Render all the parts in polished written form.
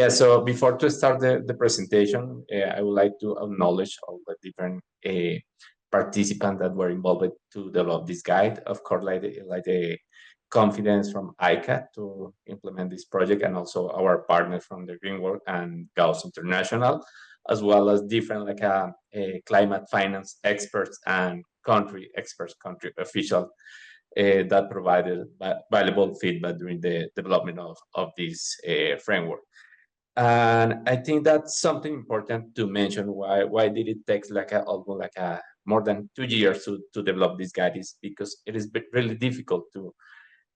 Yeah, so before to start the presentation, I would like to acknowledge all the different participants that were involved to develop this guide. Of course, like the confidence from ICAT to implement this project, and also our partners from the Greenwork and Gauss International, as well as different climate finance experts and country experts, country officials that provided valuable feedback during the development of this framework. And I think that's something important to mention. Why did it take almost more than 2 years to develop this guide? Is because it is really difficult to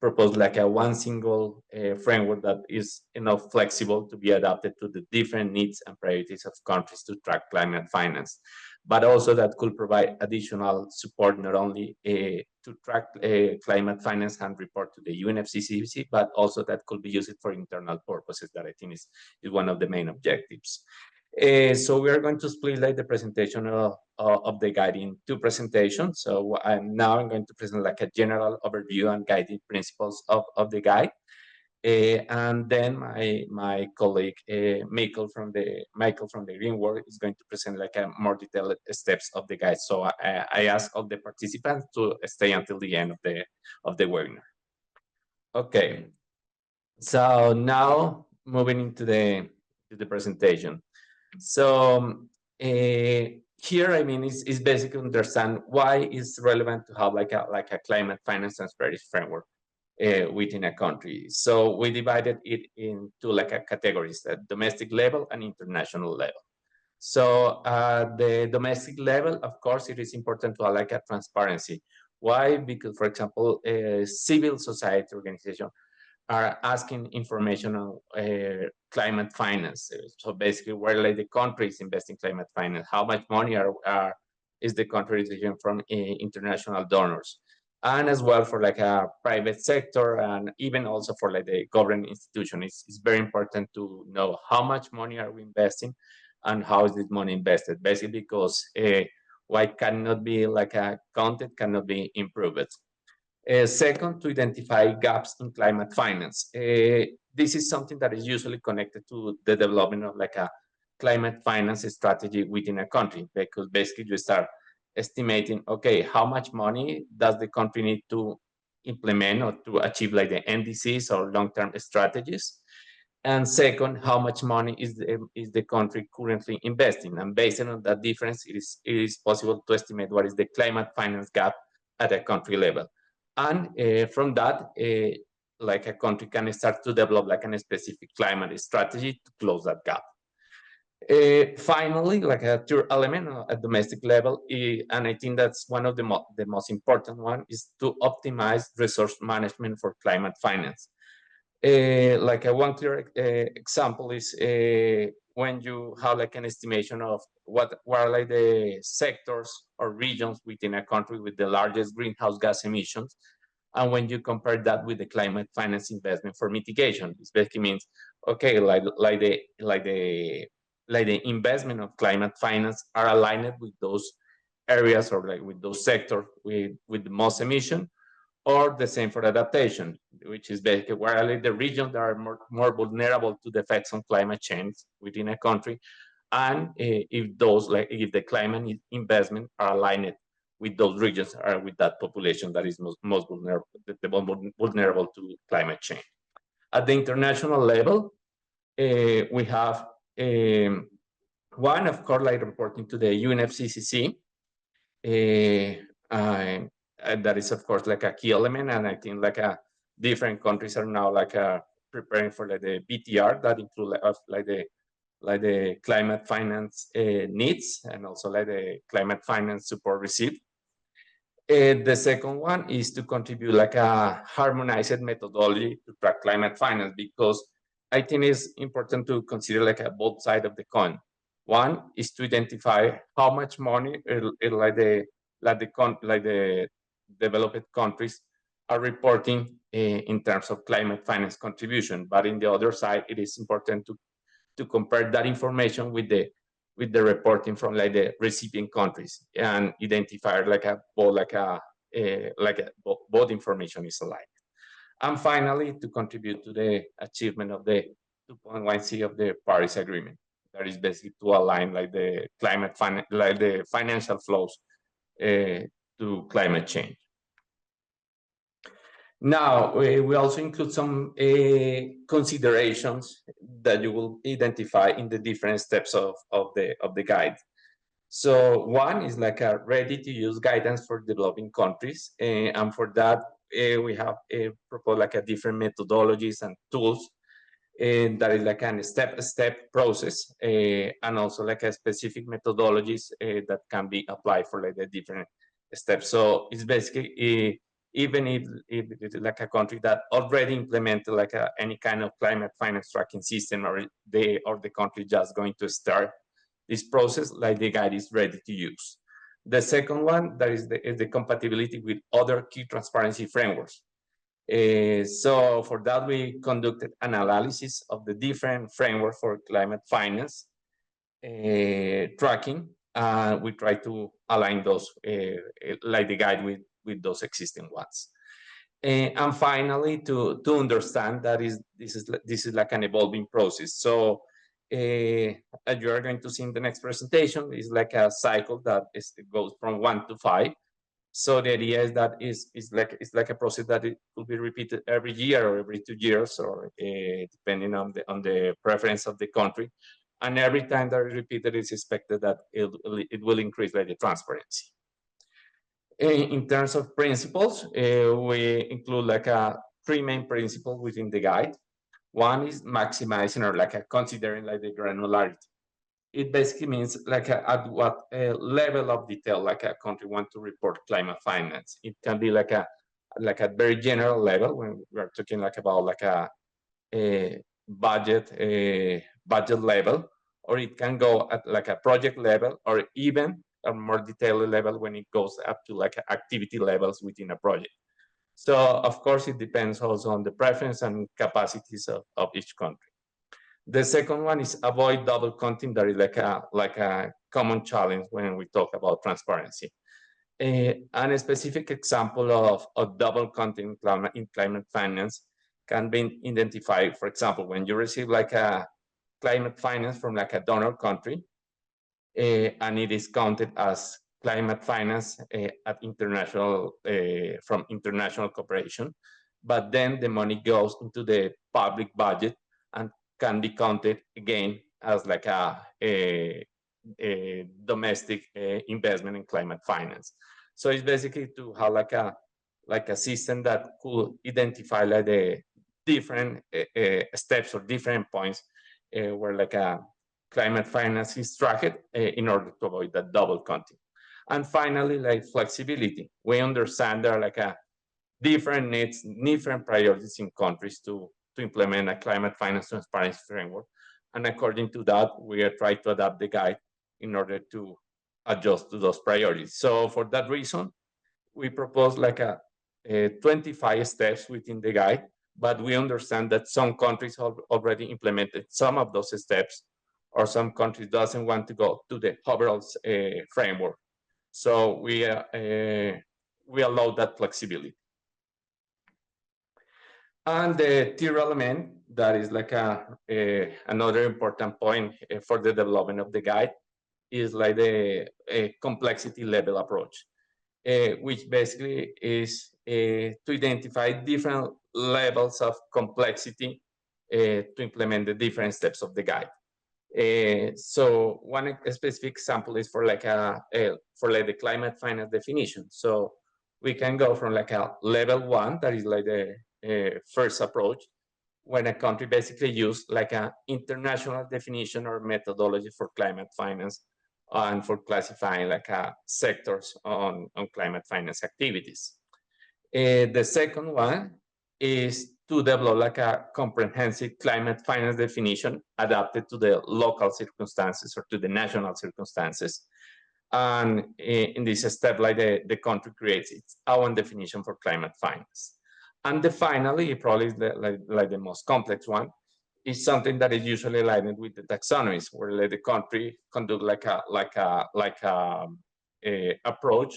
propose like a one single framework that is enough flexible to be adapted to the different needs and priorities of countries to track climate finance, but also that could provide additional support not only to track climate finance and report to the UNFCCC, but also that could be used for internal purposes that I think is one of the main objectives. So we are going to split like the presentation of the guide in two presentations. So I'm going to present like a general overview and guiding principles of the guide. And then my colleague Michael from the Greenwork is going to present like a more detailed steps of the guide. So I ask all the participants to stay until the end of the webinar. Okay. So now moving into the presentation. So here, I mean, is basically understand why it's relevant to have like a climate finance transparency framework within a country. So we divided it into like a categories: at domestic level and international level. So the domestic level, of course, it is important to have like a transparency. Why? Because, for example, civil society organization are asking information on climate finance. So basically, where like the country is investing climate finance, how much money is the country receiving from international donors, and as well for like a private sector, and even also for like the government institution. It's very important to know how much money are we investing and how is this money invested. Basically, because why cannot be like a content cannot be improved. Second, to identify gaps in climate finance. This is something that is usually connected to the development of like a climate finance strategy within a country, because basically you start estimating, okay, how much money does the country need to implement or to achieve like the NDCs or long-term strategies? And second, how much money is the country currently investing? And based on that difference, it is possible to estimate what is the climate finance gap at a country level. And from that, like a country can start to develop like a specific climate strategy to close that gap. Finally, like a third element at domestic level, and I think that's one of the most important one, is to optimize resource management for climate finance. Like a one clear example is when you have like an estimation of what are like the sectors or regions within a country with the largest greenhouse gas emissions, and when you compare that with the climate finance investment for mitigation, it basically means, okay, like the investment of climate finance are aligned with those areas or like with those sectors with the most emission, or the same for adaptation, which is basically where are the regions that are more vulnerable to the effects of climate change within a country, and if the climate investment are aligned with those regions or with that population that is most vulnerable to climate change. At the international level, we have one, of course, like reporting to the UNFCCC. That is, of course, like a key element, and I think like different countries are now like preparing for like the BTR that include like the climate finance needs, and also like the climate finance support received. The second one is to contribute like a harmonized methodology to track climate finance, because I think it's important to consider like a both side of the coin. One is to identify how much money like the developed countries are reporting in terms of climate finance contribution. But in the other side, it is important to compare that information with the reporting from like the recipient countries and identify both information is aligned. And finally, to contribute to the achievement of the 2.1c of the Paris Agreement. That is basically to align like the like the financial flows to climate change. Now, we also include some considerations that you will identify in the different steps of the guide. So one is like a ready-to-use guidance for developing countries, and for that we have proposed like a different methodologies and tools, and that is like a step-by-step process, and also like a specific methodologies that can be applied for like the different steps. So it's basically even if it's like a country that already implemented like any kind of climate finance tracking system, or the country just going to start this process, like the guide is ready to use. The second one, that is the compatibility with other key transparency frameworks. So for that, we conducted an analysis of the different frameworks for climate finance tracking. We try to align those, like the guide, with those existing ones. And finally, to understand that this is like an evolving process. So as you are going to see in the next presentation, is like a cycle that goes from 1 to 5. So the idea is that it's like a process that it will be repeated every year or every 2 years, or depending on the preference of the country. And every time that it's repeated, it's expected that it will increase like the transparency. In terms of principles, we include like three main principles within the guide. One is maximizing, or like considering like the granularity. It basically means like at what level of detail like a country want to report climate finance. It can be like a very general level when we're talking like about like a budget level, or it can go at like a project level, or even a more detailed level when it goes up to like activity levels within a project. So of course it depends also on the preference and capacities of each country. The second one is avoid double counting. That is like a common challenge when we talk about transparency. And a specific example of double counting in climate finance can be identified, for example, when you receive like a climate finance from like a donor country, and it is counted as climate finance at international from international cooperation, but then the money goes into the public budget and can be counted again as like a domestic investment in climate finance. So it's basically to have like a system that could identify like the different steps or different points where like a climate finance is tracked in order to avoid that double counting. And finally, like flexibility. We understand there are like a different needs, different priorities in countries to implement a climate finance transparency framework. And according to that, we are trying to adapt the guide in order to adjust to those priorities. So for that reason, we propose like a 25 steps within the guide, but we understand that some countries have already implemented some of those steps, or some countries doesn't want to go to the overall framework. So we allow that flexibility. And the third element, that is like another important point for the development of the guide, is like the complexity level approach, which basically is to identify different levels of complexity to implement the different steps of the guide. So one specific example is for like the climate finance definition. So we can go from like a level 1, that is like the first approach, when a country basically use like an international definition or methodology for climate finance and for classifying like sectors on climate finance activities. The second one is to develop like a comprehensive climate finance definition adapted to the local circumstances or to the national circumstances. And in this step, like the country creates its own definition for climate finance. And finally, probably like the most complex one, is something that is usually aligned with the taxonomies, where the country conduct like a approach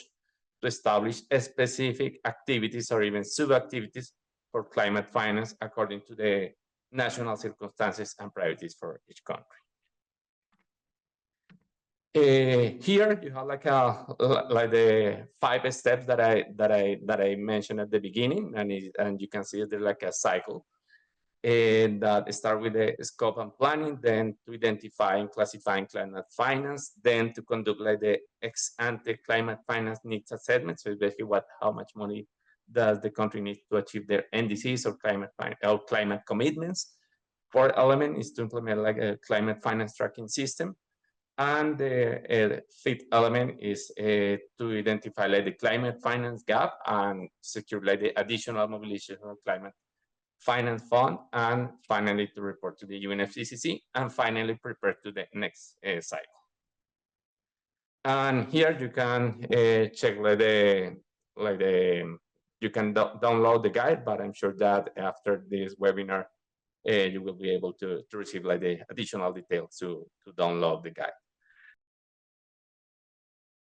to establish specific activities or even sub-activities for climate finance according to the national circumstances and priorities for each country. Here you have like the 5 steps that I mentioned at the beginning, and you can see there's like a cycle. And that start with the scope and planning, then to identify and classifying climate finance, then to conduct like the ex-ante climate finance needs assessment. So it's basically how much money does the country need to achieve their NDCs or climate commitments. 4th element is to implement like a climate finance tracking system. And the 5th element is to identify like the climate finance gap and secure like the additional mobilization of climate finance fund, and finally to report to the UNFCCC, and finally prepare to the next cycle. And here you can check you can download the guide, but I'm sure that after this webinar, you will be able to receive like the additional details to download the guide.